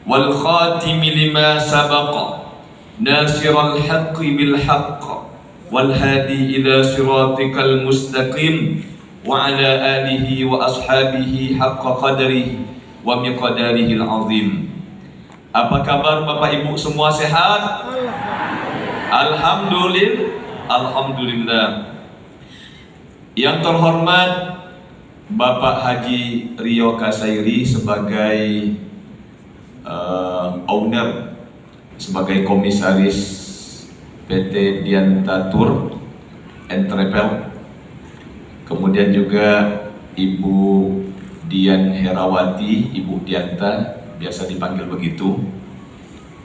wal khatimi lima sabaqa nasiral haqqi bil haqq wal hadi ila siratikal mustaqim wa ala alihi wa ashabihi haqqa qadrihi wa miqdarihi al-azim. Apa kabar Bapak Ibu semua, sehat? Alhamdulillah. Yang terhormat Bapak Haji Rio Kasairi sebagai owner, sebagai komisaris PT Dianta Tour and Travel. Kemudian juga Ibu Dian Herawati, Ibu Dianta, biasa dipanggil begitu,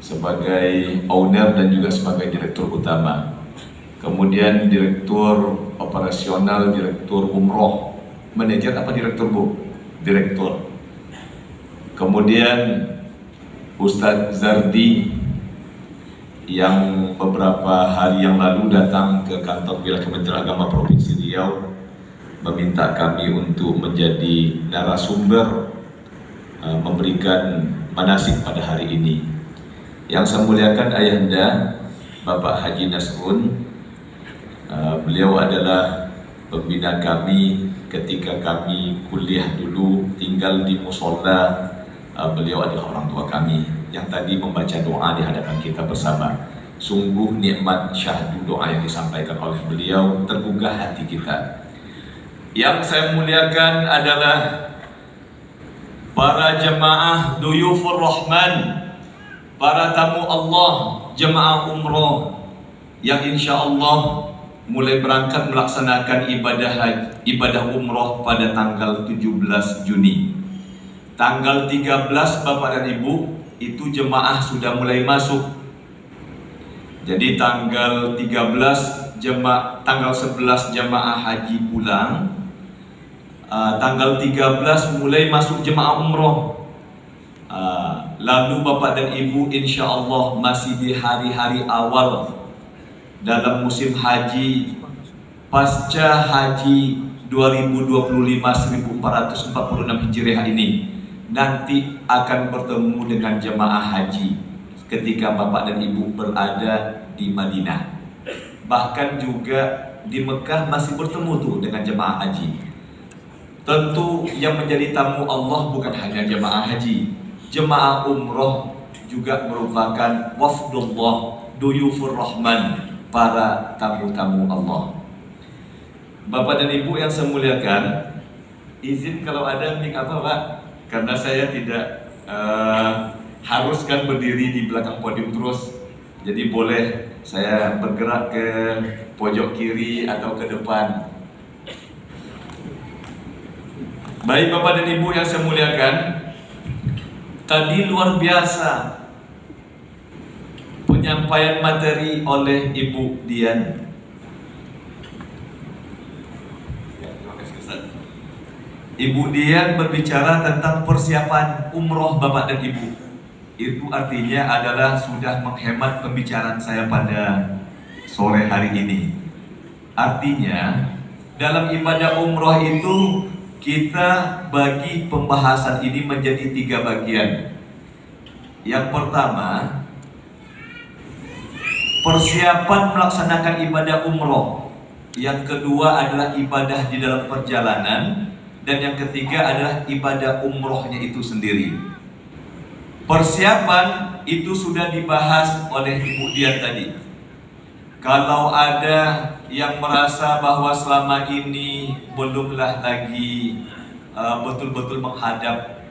sebagai owner dan juga sebagai direktur utama. Kemudian direktur operasional, direktur umroh, manajer apa direktur Bu? Direktur. Kemudian Ustadz Zardi yang beberapa hari yang lalu datang ke kantor wilayah Kementerian Agama Provinsi Riau meminta kami untuk menjadi narasumber memberikan manasik pada hari ini. Yang saya muliakan Ayahanda Bapak Haji Nasrun, beliau adalah pembina kami ketika kami kuliah dulu, tinggal di musola. Beliau adalah orang tua kami yang tadi membaca doa di hadapan kita bersama. Sungguh nikmat syahdu doa yang disampaikan oleh beliau, tergugah hati kita. Yang saya muliakan adalah para jemaah Duyufur Rahman, para tamu Allah, jemaah umroh yang insya Allah mulai berangkat melaksanakan ibadah umroh pada tanggal 17 Juni. Tanggal 13 Bapak dan Ibu itu jemaah sudah mulai masuk. Jadi tanggal 11 jemaah haji pulang. Tanggal 13 mulai masuk jemaah umroh. Lalu Bapak dan Ibu insya Allah masih di hari-hari awal dalam musim haji pasca haji 2025 1446 Hijriah ini, nanti akan bertemu dengan jemaah haji ketika Bapak dan Ibu berada di Madinah. Bahkan juga di Mekah masih bertemu tuh dengan jemaah haji. Tentu yang menjadi tamu Allah bukan hanya jemaah haji, jemaah umroh juga merupakan wafdullah, duyufur rahman, para tamu-tamu Allah. Bapak dan Ibu yang saya muliakan, izin kalau ada mic apa Pak? Karena saya tidak haruskan berdiri di belakang podium terus. Jadi boleh saya bergerak ke pojok kiri atau ke depan. Baik Bapak dan Ibu yang saya muliakan, tadi luar biasa penyampaian materi oleh Ibu Dian. Ibu Dian berbicara tentang persiapan umroh Bapak dan Ibu. Itu artinya adalah sudah menghemat pembicaraan saya pada sore hari ini. Artinya dalam ibadah umroh itu kita bagi pembahasan ini menjadi 3 bagian. Yang pertama, persiapan melaksanakan ibadah umroh. Yang kedua adalah ibadah di dalam perjalanan. Dan yang ketiga adalah ibadah umrohnya itu sendiri. Persiapan itu sudah dibahas oleh Ibu Dian tadi. Kalau ada yang merasa bahwa selama ini belumlah lagi betul-betul menghadap,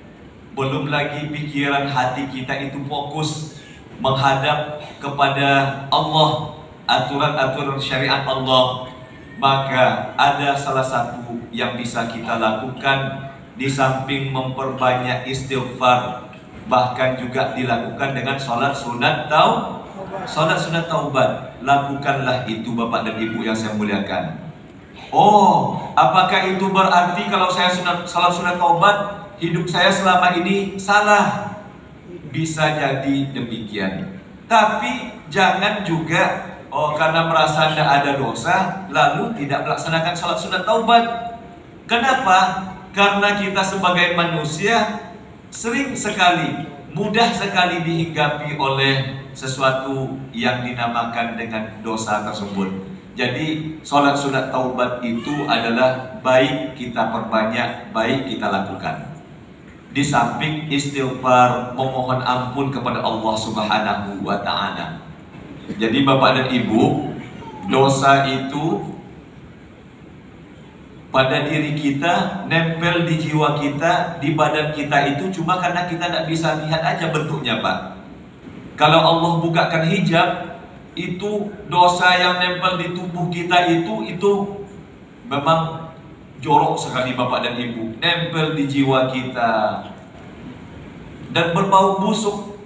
belum lagi pikiran hati kita itu fokus menghadap kepada Allah, aturan-aturan syariat Allah, maka ada salah satu yang bisa kita lakukan di samping memperbanyak istighfar, bahkan juga dilakukan dengan sholat sunat taubat. Lakukanlah itu Bapak dan Ibu yang saya muliakan. Oh, apakah itu berarti kalau saya sholat sunat taubat, hidup saya selama ini salah? Bisa jadi demikian. Tapi jangan juga karena merasa tidak ada dosa lalu tidak melaksanakan sholat sunat taubat. Kenapa? Karena kita sebagai manusia sering sekali mudah sekali dihinggapi oleh sesuatu yang dinamakan dengan dosa tersebut. Jadi sholat sunat taubat itu adalah baik kita perbanyak, baik kita lakukan. Di samping istighfar, memohon ampun kepada Allah Subhanahu wa Ta'ala. Jadi Bapak dan Ibu, dosa itu pada diri kita, nempel di jiwa kita, di badan kita itu cuma karena kita tidak bisa lihat aja bentuknya, Pak. Kalau Allah bukakan hijab, itu dosa yang nempel di tubuh kita itu memang jorok sekali Bapak dan Ibu, nempel di jiwa kita dan berbau busuk.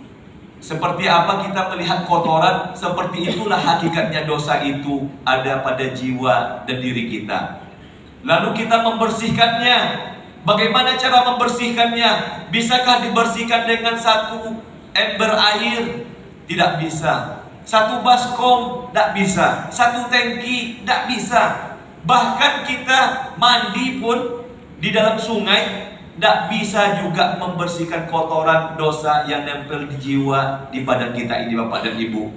Seperti apa kita melihat kotoran, seperti itulah hakikatnya dosa itu ada pada jiwa dan diri kita. Lalu kita membersihkannya. Bagaimana cara membersihkannya? Bisakah dibersihkan dengan satu ember air? Tidak bisa. Satu baskom? Tidak bisa. Satu tangki? Tidak bisa. Bahkan kita mandi pun di dalam sungai tidak bisa juga membersihkan kotoran dosa yang nempel di jiwa, di badan kita ini Bapak dan Ibu.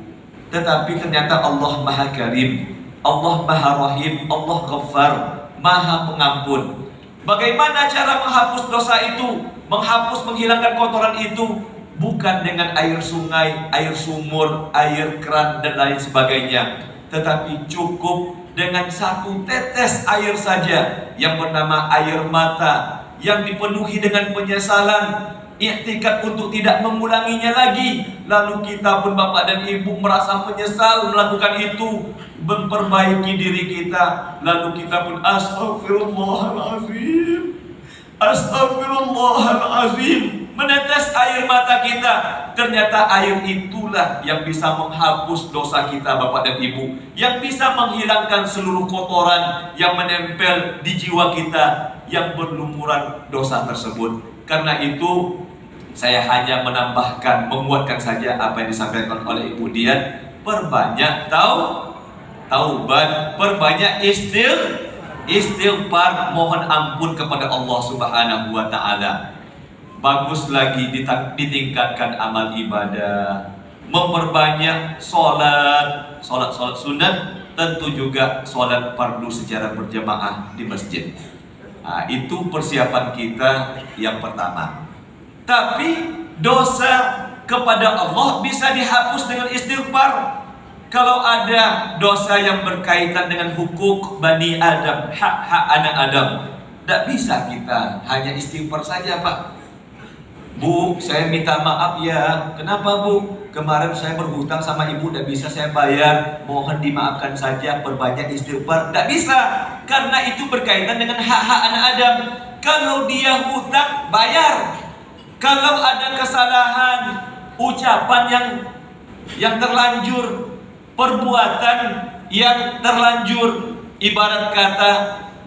Tetapi ternyata Allah Maha Karim, Allah Maha Rahim, Allah Ghaffar, Maha Pengampun. Bagaimana cara menghapus dosa itu? Menghilangkan kotoran itu bukan dengan air sungai, air sumur, air keran dan lain sebagainya, tetapi cukup dengan satu tetes air saja yang bernama air mata, yang dipenuhi dengan penyesalan, iktikad untuk tidak mengulanginya lagi. Lalu kita pun Bapak dan Ibu merasa menyesal melakukan itu, memperbaiki diri kita. Lalu kita pun astagfirullahalazim, astagfirullahalazim, menetes air mata kita. Ternyata air itulah yang bisa menghapus dosa kita Bapak dan Ibu, yang bisa menghilangkan seluruh kotoran yang menempel di jiwa kita, yang berlumuran dosa tersebut. Karena itu saya hanya menambahkan, menguatkan saja apa yang disampaikan oleh Ibu Dian. Perbanyak taubat, perbanyak istighfar, mohon ampun kepada Allah Subhanahu wa Ta'ala. Bagus lagi ditingkatkan amal ibadah, memperbanyak sholat sunat, tentu juga sholat fardu secara berjamaah di masjid. Nah, itu persiapan kita yang pertama. Tapi dosa kepada Allah bisa dihapus dengan istighfar. Kalau ada dosa yang berkaitan dengan hukuk Bani Adam, hak-hak anak Adam, tidak bisa kita hanya istighfar saja, Pak. Bu, saya minta maaf ya. Kenapa Bu? Kemarin saya berhutang sama ibu, tidak bisa saya bayar. Mohon dimaafkan saja, perbanyak istighfar. Tidak bisa, karena itu berkaitan dengan hak-hak anak Adam. Kalau dia hutang, bayar. Kalau ada kesalahan, ucapan yang terlanjur, perbuatan yang terlanjur, ibarat kata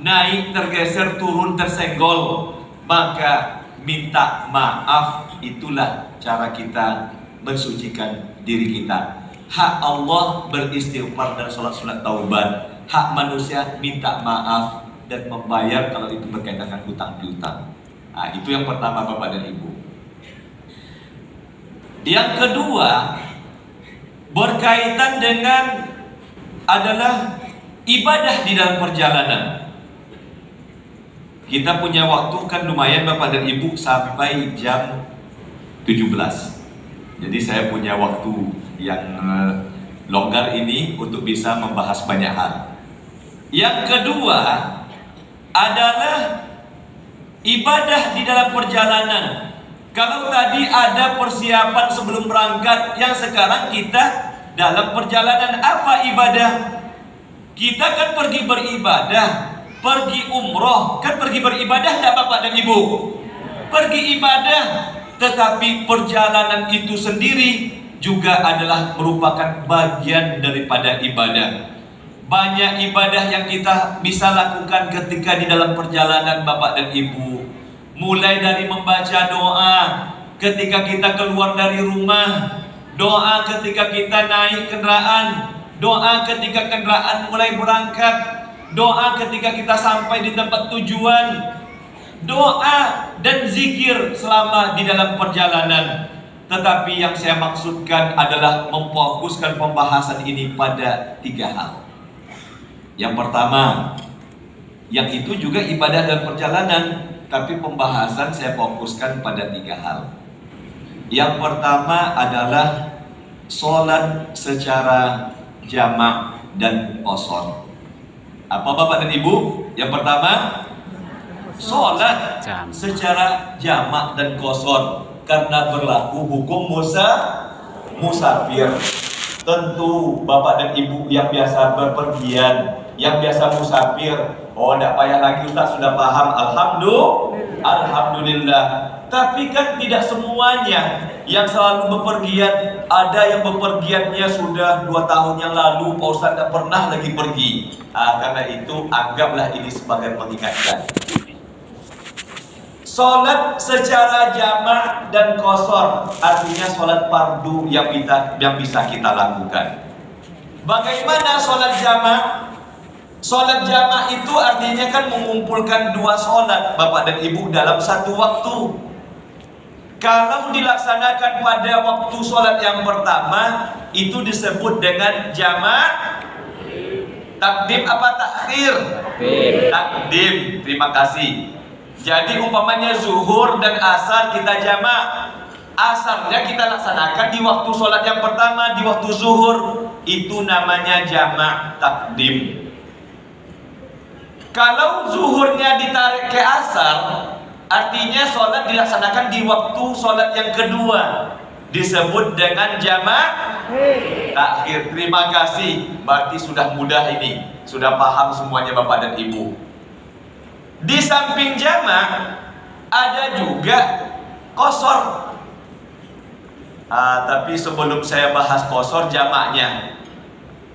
naik tergeser, turun tersenggol, maka minta maaf. Itulah cara kita mensucikan diri kita. Hak Allah beristighfar dan sholat taubat. Hak manusia minta maaf dan membayar kalau itu berkaitan dengan hutang piutang. Nah, itu yang pertama Bapak dan Ibu. Yang kedua berkaitan dengan adalah ibadah di dalam perjalanan. Kita punya waktu kan lumayan Bapak dan Ibu sampai jam 17. Jadi saya punya waktu yang longgar ini untuk bisa membahas banyak hal. Yang kedua adalah ibadah di dalam perjalanan. Kalau tadi ada persiapan sebelum berangkat, yang sekarang kita dalam perjalanan apa ibadah? Kita kan pergi beribadah, pergi umroh, kan pergi beribadah enggak Bapak dan Ibu? Pergi ibadah, tetapi perjalanan itu sendiri juga adalah merupakan bagian daripada ibadah. Banyak ibadah yang kita bisa lakukan ketika di dalam perjalanan Bapak dan Ibu. Mulai dari membaca doa ketika kita keluar dari rumah, doa ketika kita naik kendaraan, doa ketika kendaraan mulai berangkat, doa ketika kita sampai di tempat tujuan, doa dan zikir selama di dalam perjalanan. Tetapi yang saya maksudkan adalah memfokuskan pembahasan ini pada 3 hal. Yang pertama, yang itu juga ibadah dan perjalanan, tapi pembahasan saya fokuskan pada 3 hal. Yang pertama adalah sholat secara jamak dan qashar. Apa Bapak dan Ibu? Yang pertama, sholat secara jamak dan qashar, karena berlaku hukum musafir. Tentu Bapak dan Ibu yang biasa berpergian, yang biasa musafir, oh tidak payah lagi Ustaz, sudah paham. Alhamdulillah. Tapi kan tidak semuanya yang selalu bepergian. Ada yang bepergiannya sudah 2 tahun yang lalu, Pak Ustaz tidak pernah lagi pergi. Karena itu anggaplah ini sebagai mengingatkan. Sholat secara jamak dan qashar, artinya sholat fardu yang bisa kita lakukan. Bagaimana sholat jamak? Sholat jamak itu artinya kan mengumpulkan 2 sholat Bapak dan Ibu dalam satu waktu. Kalau dilaksanakan pada waktu sholat yang pertama, itu disebut dengan jamak. Takdim apa takhir? Takdim. Terima kasih. Jadi umpamanya zuhur dan asar kita jamak. Asarnya kita laksanakan di waktu sholat yang pertama, di waktu zuhur. Itu namanya jamak takdim. Kalau zuhurnya ditarik ke asar, artinya sholat dilaksanakan di waktu sholat yang kedua. Disebut dengan jamak takhir. Terima kasih. Berarti sudah mudah ini. Sudah paham semuanya Bapak dan Ibu. Di samping jamak ada juga qashar. Tapi sebelum saya bahas qashar jamaknya,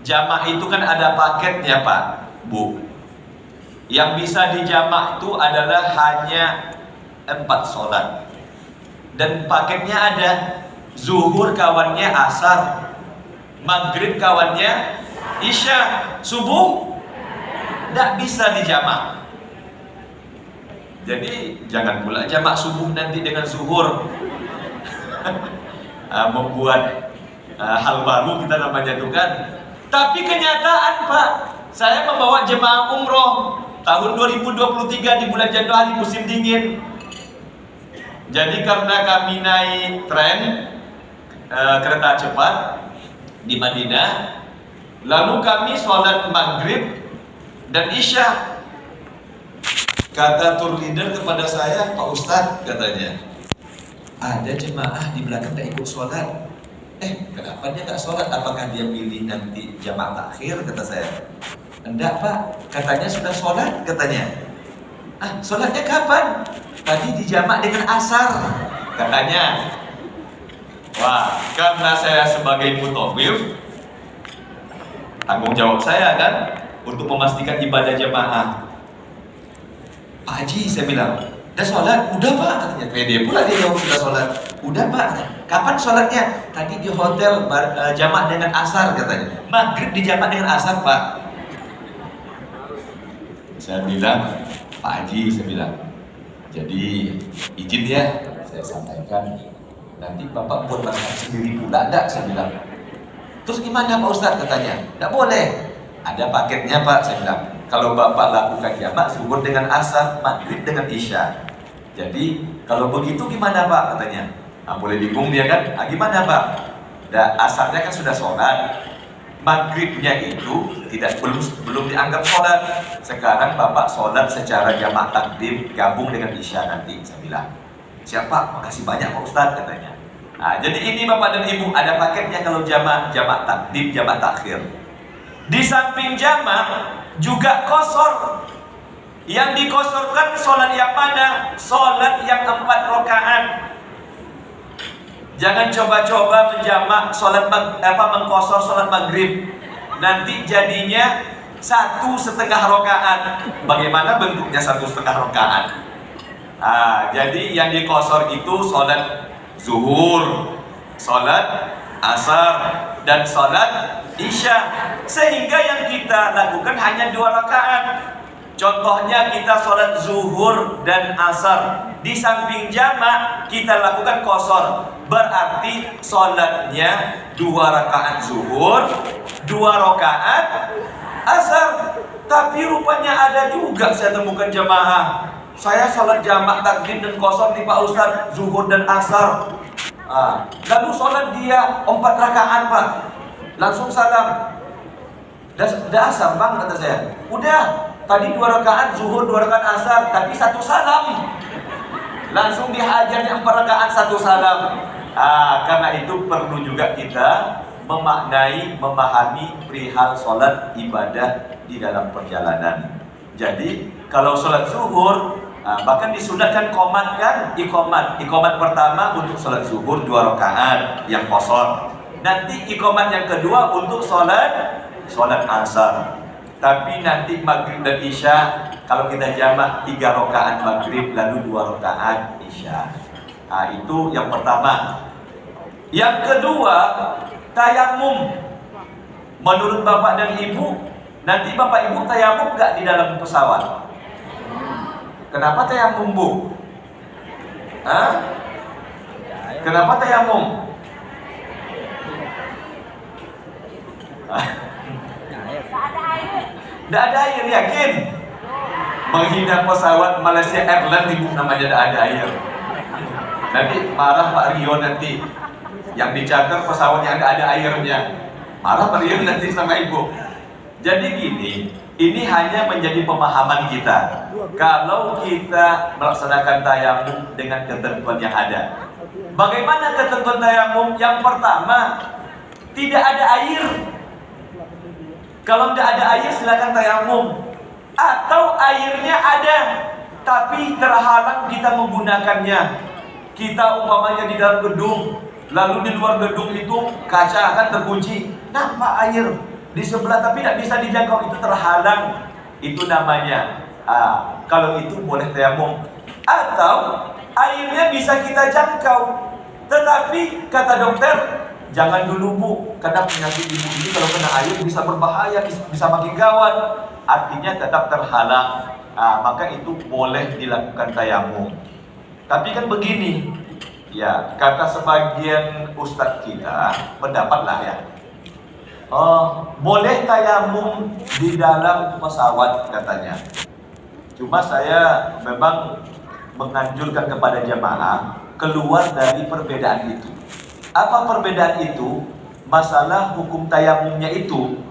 jamak itu kan ada paketnya Pak, Bu. Yang bisa dijamak itu adalah hanya 4 sholat. Dan paketnya ada zuhur kawannya asar, maghrib kawannya isya, subuh tidak bisa dijamak. Jadi jangan pula jamak subuh nanti dengan zuhur. Membuat hal baru kita namanya itu kan. Tapi kenyataan Pak, saya membawa jemaah umroh tahun 2023 di bulan Januari musim dingin. Jadi karena kami naik tren kereta cepat di Madinah, lalu kami sholat maghrib dan isya. Kata tour leader kepada saya, Pak Ustadz, katanya, ada jemaah di belakang tak ikut sholat. Kenapa dia tak sholat? Apakah dia pilih nanti jamak takhir? Kata saya. Enggak Pak, katanya sudah sholat, katanya. Sholatnya kapan? Tadi dijamak dengan asar, katanya. Wah, karena saya sebagai mutawif, tanggung jawab saya kan untuk memastikan ibadah jamaah. Pak Haji, saya bilang, udah sholat? Udah Pak, katanya. Dia pula dia jawab sudah sholat. Udah Pak, kapan sholatnya? Tadi di hotel jamak dengan asar, katanya. Maghrib dijamak dengan asar Pak. Saya bilang, Pak Haji, saya bilang, jadi izin ya, saya sampaikan. Nanti Bapak buat masakan sendiri pula, enggak? Saya bilang. Terus gimana Pak Ustadz, katanya? Enggak boleh. Ada paketnya Pak, saya bilang. Kalau Bapak lakukan jamak, zuhur dengan asar, maghrib dengan isya. Jadi kalau begitu gimana Pak, katanya. Boleh bingung dia kan? Gimana Pak? Asarnya kan sudah sholat, maghribnya itu belum dianggap sholat. Sekarang Bapak sholat secara jamak takdim, gabung dengan isya nanti. Saya bilang, siapa? Makasih banyak Pak Ustadz, katanya. Jadi ini Bapak dan Ibu, ada paketnya kalau jamak takdim, jamak takhir. Di samping jamak juga qashar. Yang dikosorkan sholat yang mana? Sholat yang 4 rakaat. Jangan coba-coba menjamak mengqashar sholat maghrib. Nanti jadinya 1,5 rakaat. Bagaimana bentuknya 1,5 rakaat? Jadi yang dikoshar itu sholat zuhur, sholat asar, dan sholat isya. Sehingga yang kita lakukan hanya 2 rakaat. Contohnya kita sholat zuhur dan asar, di samping jamak kita lakukan qashar. berarti sholatnya 2 rakaat zuhur, 2 rakaat asar. Tapi rupanya ada juga saya temukan jamaah, saya sholat jamak takdim dan kosong di Pak Ustadz, zuhur dan asar. Lalu sholat dia 4 rakaat Pak, langsung salam. Dah asar Bang, kata saya. Udah, tadi 2 rakaat zuhur, 2 rakaat asar, tapi 1 salam. Langsung dihajarnya 4 rakaat 1 salam. Karena itu perlu juga kita memaknai, memahami perihal sholat ibadah di dalam perjalanan. Jadi kalau sholat zuhur, bahkan disunahkan qomat kan, ikomat pertama untuk sholat zuhur 2 rakaat yang kosor. Nanti ikomat yang kedua untuk sholat asar. Tapi nanti maghrib dan isya kalau kita jamak 3 rakaat maghrib lalu 2 rakaat isya. Itu yang pertama. Yang kedua, tayamum. Menurut bapak dan ibu, nanti bapak ibu tayamum nggak di dalam pesawat? Kenapa tayamum Bu? Kenapa tayamum? Nggak ada air, yakin? Menghina pesawat Malaysia Airlines ibu namanya nggak ada air. Nanti marah Pak Rio nanti. Yang dicatat pesawatnya nggak ada airnya. Marah Pak Rio nanti sama ibu. Jadi gini, ini hanya menjadi pemahaman kita. Kalau kita melaksanakan tayamum dengan ketentuan yang ada. Bagaimana ketentuan tayamum? Yang pertama, tidak ada air. Kalau tidak ada air silakan tayamum. Atau airnya ada, tapi terhalang kita menggunakannya. Kita umpamanya di dalam gedung, lalu di luar gedung itu kaca akan terkunci, nampak air di sebelah tapi tidak bisa dijangkau, itu terhalang. Itu namanya kalau itu boleh tayamum. Atau airnya bisa kita jangkau, tetapi kata dokter jangan dulu Bu, karena penyakit ibu ini kalau kena air bisa berbahaya, bisa makin gawat. Artinya tetap terhalang, maka itu boleh dilakukan tayamum. Tapi kan begini, ya kata sebagian ustadz kita, pendapatlah ya, boleh tayamum di dalam pesawat katanya. Cuma saya memang menganjurkan kepada jamaah keluar dari perbedaan itu. Apa perbedaan itu? Masalah hukum tayamumnya itu.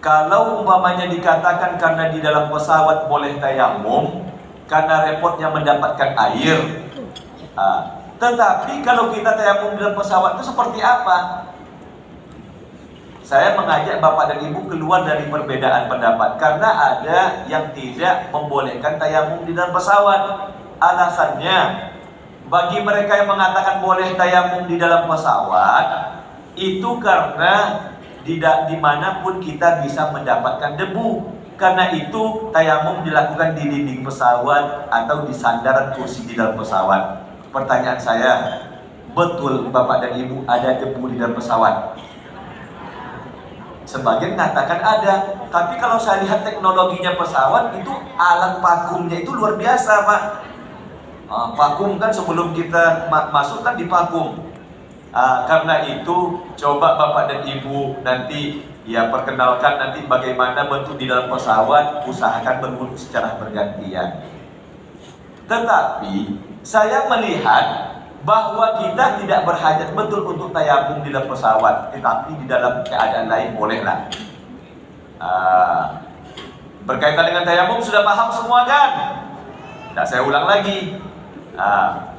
Kalau umpamanya dikatakan karena di dalam pesawat boleh tayamum karena repotnya mendapatkan air. Tetapi kalau kita tayamum di dalam pesawat itu seperti apa? Saya mengajak Bapak dan Ibu keluar dari perbedaan pendapat, karena ada yang tidak membolehkan tayamum di dalam pesawat. Alasannya, bagi mereka yang mengatakan boleh tayamum di dalam pesawat, itu karena dimanapun kita bisa mendapatkan debu. Karena itu tayamum dilakukan di dinding pesawat atau di sandaran kursi di dalam pesawat. Pertanyaan saya, betul Bapak dan Ibu ada debu di dalam pesawat? Sebagian mengatakan ada, tapi kalau saya lihat teknologinya pesawat itu, alat vakumnya itu luar biasa Pak. Vakum kan sebelum kita masuk kan divakum. Karena itu coba Bapak dan Ibu nanti ya perkenalkan nanti bagaimana bentuk di dalam pesawat, usahakan berwudu secara bergantian. Tetapi saya melihat bahwa kita tidak berhajat betul untuk tayamum di dalam pesawat, tetapi di dalam keadaan lain bolehlah. Berkaitan dengan tayamum sudah paham semua kan? Nah, saya ulang lagi.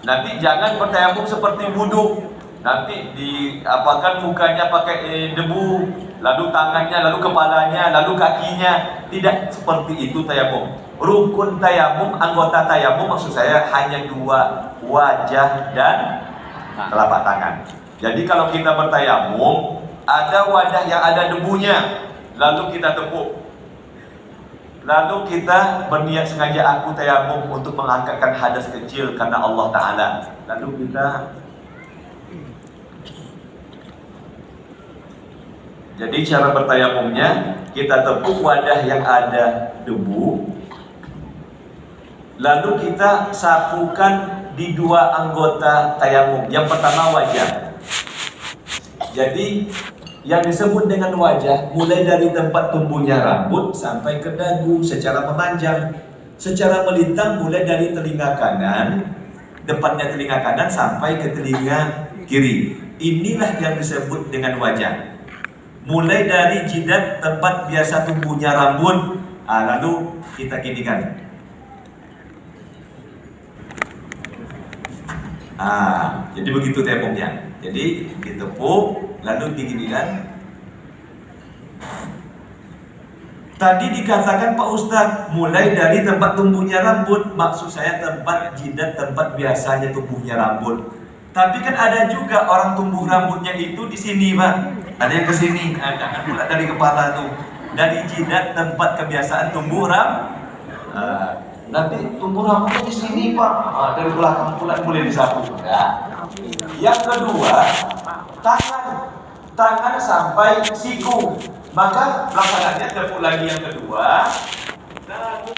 Nanti jangan bertayamum seperti wudhu. Nanti diapakan mukanya pakai debu, lalu tangannya, lalu kepalanya, lalu kakinya. Tidak seperti itu tayamum. Rukun tayamum, anggota tayamum maksud saya hanya 2, wajah dan telapak tangan. Jadi kalau kita bertayamum, ada wadah yang ada debunya, lalu kita tepuk. Lalu kita berniat sengaja aku tayamum untuk mengangkatkan hadas kecil karena Allah Ta'ala. Lalu kita, jadi cara bertayamumnya, kita tepuk wadah yang ada debu, lalu kita sapukan di dua anggota tayamum. Yang pertama wajah. Jadi yang disebut dengan wajah mulai dari tempat tumbuhnya rambut sampai ke dagu secara memanjang, secara melintang mulai dari telinga kanan, depannya telinga kanan sampai ke telinga kiri. Inilah yang disebut dengan wajah. Mulai dari jidat tempat biasa tumbuhnya rambut, lalu kita ginikan. Jadi begitu tepungnya. Jadi ditepuk lalu diginikan. Tadi dikatakan Pak Ustadz mulai dari tempat tumbuhnya rambut, maksud saya tempat jidat, tempat biasanya tumbuhnya rambut. Tapi kan ada juga orang tumbuh rambutnya itu di sini, Pak. Ada yang ke sini, jangan pula dari kepala tuh. Dari jidat tempat kebiasaan tumbuh rambut. Nanti tumbuh rambutnya di sini, Pak. Dari belakang pula boleh disapu. Ya. Yang kedua, tangan sampai siku. Maka laksanaannya tepuk lagi yang kedua. Lalu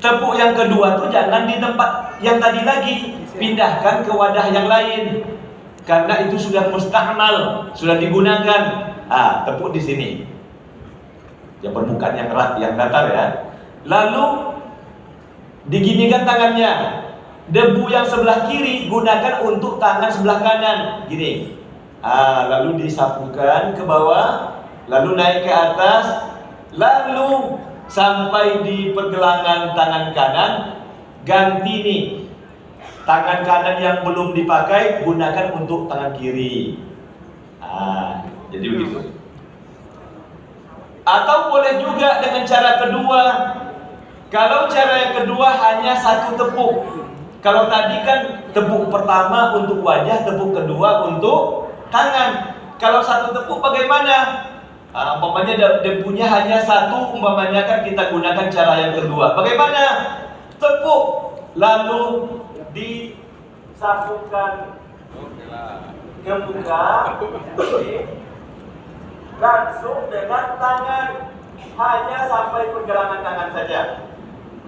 tepuk yang kedua tuh jangan di tempat yang tadi lagi, pindahkan ke wadah yang lain. Karena itu sudah musta'mal, sudah digunakan. Tepuk di sini. Yang permukaan yang erat, yang datar ya. Lalu diginikan tangannya. Debu yang sebelah kiri gunakan untuk tangan sebelah kanan. Gini. Lalu disapukan ke bawah, lalu naik ke atas, lalu sampai di pergelangan tangan kanan, ganti nih. Tangan kanan yang belum dipakai gunakan untuk tangan kiri. Jadi begitu. Atau boleh juga dengan cara kedua. Kalau cara yang kedua hanya satu tepuk. Kalau tadi kan tepuk pertama untuk wajah, tepuk kedua untuk tangan. Kalau satu tepuk bagaimana? Umpamanya debunya hanya satu, umpamanya kan kita gunakan cara yang kedua. Bagaimana? Tepuk, lalu disapukan ke muka, langsung dengan tangan, hanya sampai pergelangan tangan saja.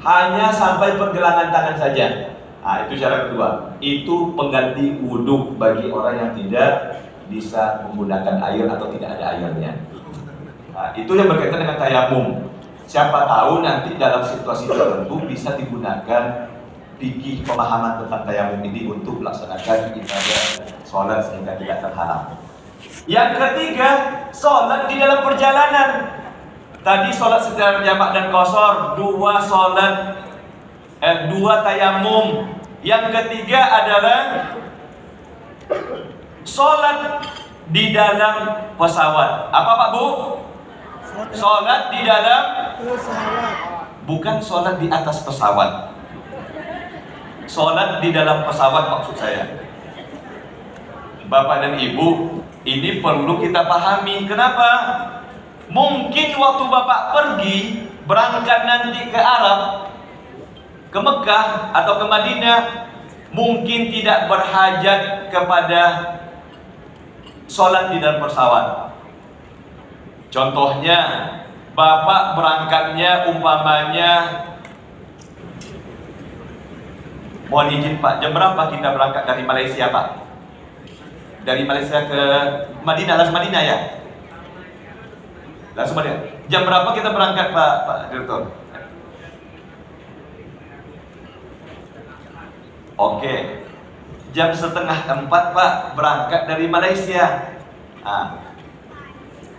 Hanya sampai pergelangan tangan saja. Itu cara kedua. Itu pengganti wudhu bagi orang yang tidak bisa menggunakan air atau tidak ada airnya. Itu yang berkaitan dengan tayamum. Siapa tahu nanti dalam situasi tertentu bisa digunakan fikih pemahaman tentang tayamum ini untuk melaksanakan ibadah sholat sehingga tidak terhalang. Yang ketiga, sholat di dalam perjalanan. Tadi sholat secara jamak dan qashar, dua tayamum. Yang ketiga adalah sholat di dalam pesawat. Apa Pak Bu? Sholat di dalam pesawat. Bukan sholat di atas pesawat. Sholat di dalam pesawat maksud saya. Bapak dan Ibu, ini perlu kita pahami. Kenapa? Mungkin waktu Bapak pergi berangkat nanti ke Arab, ke Mekah atau ke Madinah, mungkin tidak berhajat kepada sholat di dalam pesawat. Contohnya, Bapak berangkatnya umpamanya, mohon izin Pak, jam berapa kita berangkat dari Malaysia Pak? Dari Malaysia ke Madinah, langsung Madinah ya? Langsung Madinah. Jam berapa kita berangkat Pak Direktur? Oke, jam 3:30 Pak berangkat dari Malaysia.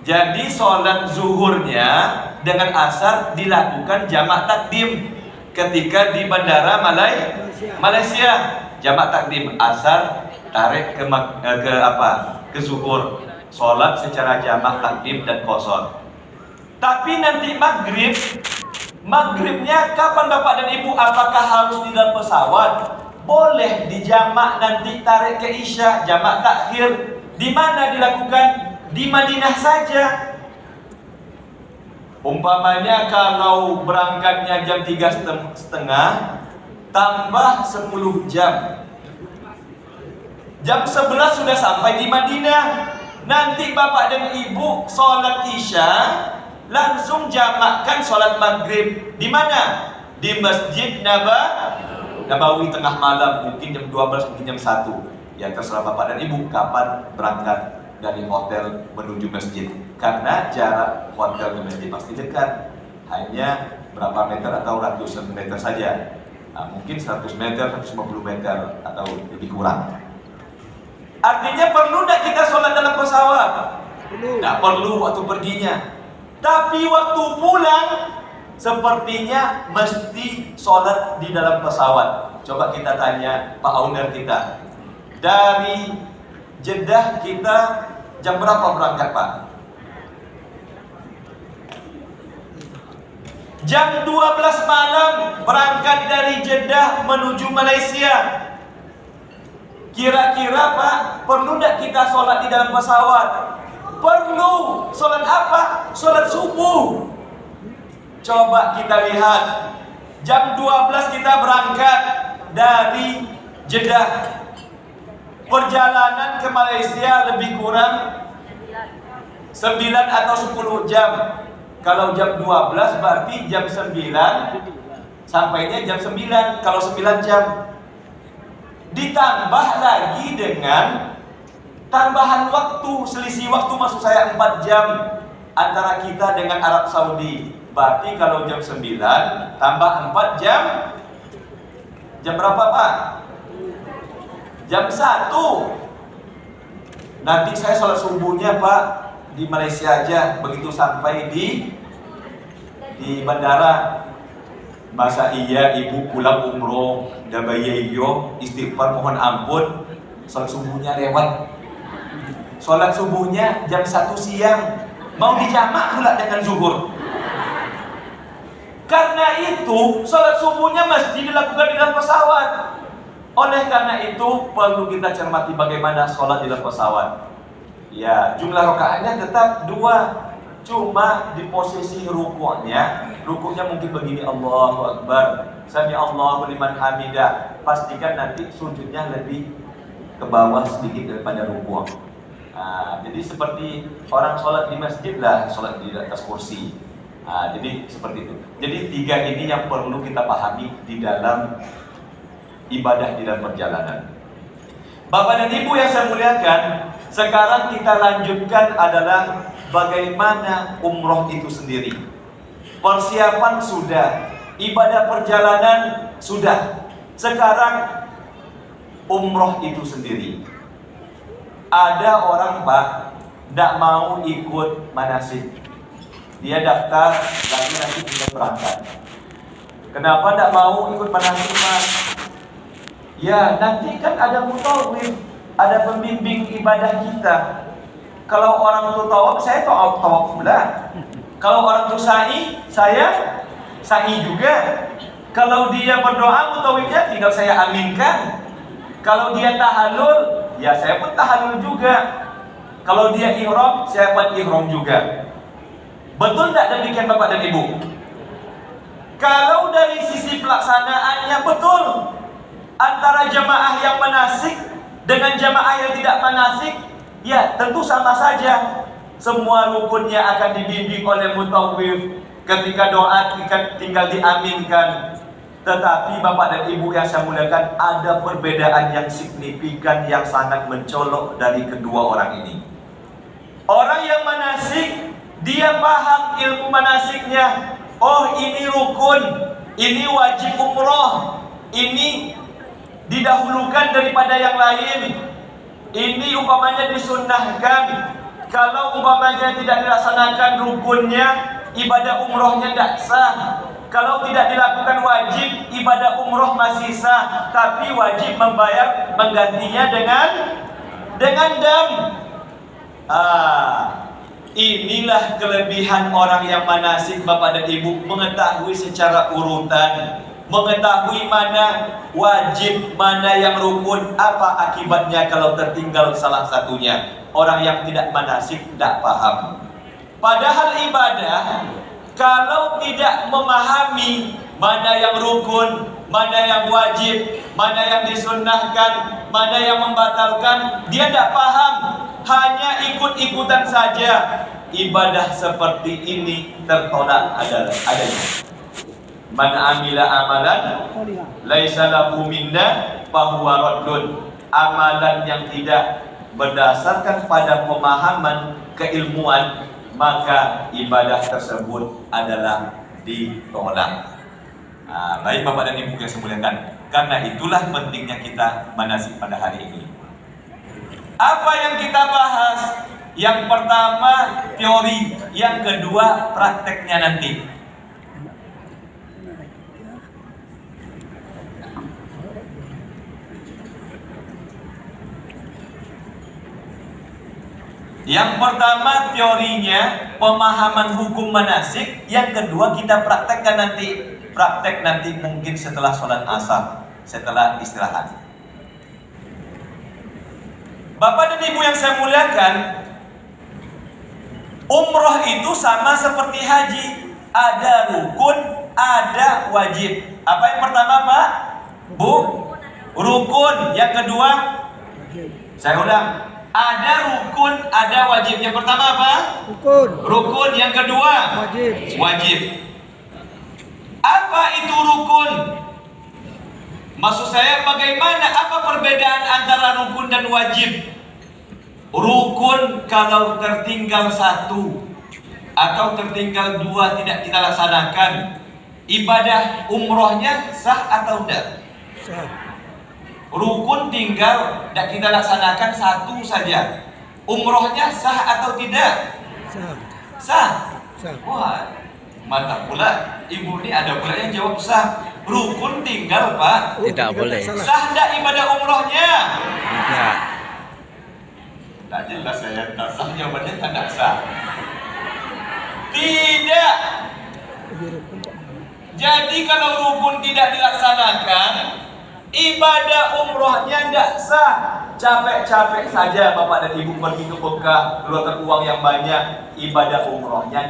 Jadi sholat zuhurnya dengan asar dilakukan jamak takdim ketika di bandara Malaysia. Jamak takdim asar tarik ke zuhur, sholat secara jamak takdim dan qashar. Tapi nanti maghribnya kapan Bapak dan Ibu? Apakah harus di dalam pesawat? Boleh dijamak nanti tarik ke isya, jamak takhir. Di mana dilakukan? Di Madinah saja. Umpamanya kalau berangkatnya jam 3:30 tambah 10 jam. Jam 11 sudah sampai di Madinah. Nanti Bapak dan Ibu sholat isya langsung jamakkan sholat maghrib. Di mana? Di Masjid Nabawi tengah malam, mungkin jam 12, mungkin jam 1. Ya terserah bapak dan ibu kapan berangkat dari hotel menuju masjid. Karena jarak hotel ke masjid pasti dekat, hanya berapa meter atau ratusan meter saja. Nah, mungkin 100 meter, 150 meter atau lebih kurang. Artinya perlu tidak kita sholat dalam pesawat? Tidak perlu waktu perginya. Tapi waktu pulang sepertinya mesti sholat di dalam pesawat. Coba kita tanya Pak owner kita, dari Jeddah kita jam berapa berangkat Pak? Jam 12 malam berangkat dari Jeddah menuju Malaysia. Kira-kira Pak, perlu tidak kita sholat di dalam pesawat? Perlu. Sholat apa? Sholat subuh. Coba kita lihat, jam 12 kita berangkat dari Jeddah. Perjalanan ke Malaysia lebih kurang 9 atau 10 jam. Kalau jam 12 berarti jam 9 sampainya jam 9. Kalau 9 jam. Ditambah lagi dengan tambahan waktu, selisih waktu maksud saya 4 jam antara kita dengan Arab Saudi. Berarti kalau jam 9 tambah 4 jam. Jam berapa Pak? Jam 1. Nanti saya sholat subuhnya Pak di Malaysia aja. Begitu sampai di bandara, masa iya ibu pulang umroh dabayeyo istighfar mohon ampun, sholat subuhnya lewat. Sholat subuhnya jam 1 siang, mau dijamak pula dengan zuhur. Karena itu sholat subuhnya mesti dilakukan di dalam pesawat. Oleh karena itu perlu kita cermati bagaimana sholat di dalam pesawat. Ya, jumlah rakaatnya tetap 2, cuma di posisi rukuknya mungkin begini, Allahu Akbar, Sami Allahu liman hamidah. Pastikan nanti sujudnya lebih ke bawah sedikit daripada rukuk. Nah, jadi seperti orang sholat di masjid lah, sholat di atas kursi. Nah, jadi seperti itu. Jadi 3 ini yang perlu kita pahami di dalam ibadah di dalam perjalanan. Bapak dan Ibu yang saya muliakan, sekarang kita lanjutkan adalah bagaimana umroh itu sendiri. Persiapan sudah, ibadah perjalanan sudah. Sekarang umroh itu sendiri. Ada orang Pak tidak mau ikut manasik. Dia daftar lagi nanti tinggal berangkat. Kenapa tidak mau ikut manasik Mas? Ya nanti kan ada mutawif, ada pembimbing ibadah kita. Kalau orang itu tawaf, saya tawaf pula. Kalau orang itu sa'i, saya sa'i juga. Kalau dia berdoa mutawifnya tinggal saya aminkan. Kalau dia tahallul, ya saya pun tahallul juga. Kalau dia ihram, saya pun ihram juga. Betul tidak demikian Bapak dan Ibu? Kalau dari sisi pelaksanaannya betul. Antara jamaah yang manasik dengan jamaah yang tidak manasik, ya tentu sama saja. Semua rukunnya akan dibimbing oleh mutawif. Ketika doa tinggal diaminkan. Tetapi Bapak dan Ibu yang saya muliakan, ada perbedaan yang signifikan yang sangat mencolok dari kedua orang ini. Orang yang manasik, dia paham ilmu manasiknya. Oh ini rukun, ini wajib umroh, ini didahulukan daripada yang lain. Ini umpamanya disunnahkan. Kalau umpamanya tidak dilaksanakan rukunnya, ibadah umrohnya tidak sah. Kalau tidak dilakukan wajib, ibadah umroh masih sah, tapi wajib membayar menggantinya dengan dam. Inilah kelebihan orang yang manasik Bapak dan Ibu, mengetahui secara urutan, mengetahui mana wajib, mana yang rukun, apa akibatnya kalau tertinggal salah satunya. Orang yang tidak manasik tidak paham. Padahal ibadah, kalau tidak memahami mana yang rukun, mana yang wajib, mana yang disunnahkan, mana yang membatalkan, dia tidak paham, hanya ikut-ikutan saja. ibadah seperti ini tertolak adanya. Man amila amalan laisa lahu minna fahuwa raddun. Amalan yang tidak berdasarkan pada pemahaman keilmuan, maka ibadah tersebut adalah ditolak. Baik Bapak dan Ibu yang saya muliakan, karena itulah pentingnya kita manasik pada hari ini. Apa yang kita bahas? Yang pertama teori, yang kedua prakteknya nanti. Yang pertama teorinya, pemahaman hukum manasik. Yang kedua kita praktekkan nanti. Praktek nanti mungkin setelah sholat asar, setelah istirahat. Bapak dan Ibu yang saya muliakan, umroh itu sama seperti haji. Ada rukun, ada wajib. Apa yang pertama Pak? Bu? Rukun. Yang kedua? Saya ulang. Ada rukun, ada wajib. Yang pertama apa? Rukun. Rukun. Yang kedua? Wajib. Wajib. Apa itu rukun? Maksud saya bagaimana, apa perbedaan antara rukun dan wajib? Rukun kalau tertinggal satu atau tertinggal dua tidak kita laksanakan, ibadah umrohnya sah atau tidak? Sah. Rukun tinggal tidak kita laksanakan satu saja, umrohnya sah atau tidak? Sah. Sah. Sah. Wah, mantap pula. Ibu ini ada pula yang jawab sah. Rukun tinggal Pak. Tidak boleh. Sah tidak ibadah umrohnya? Tidak. Tidak jelas saya. Sah jawabannya tidak sah. Tidak. Jadi kalau rukun tidak dilaksanakan, ibadah umrohnya tidak sah. Capek-capek saja Bapak dan Ibu pergi ke Mekah, keluarkan uang yang banyak, ibadah umrohnya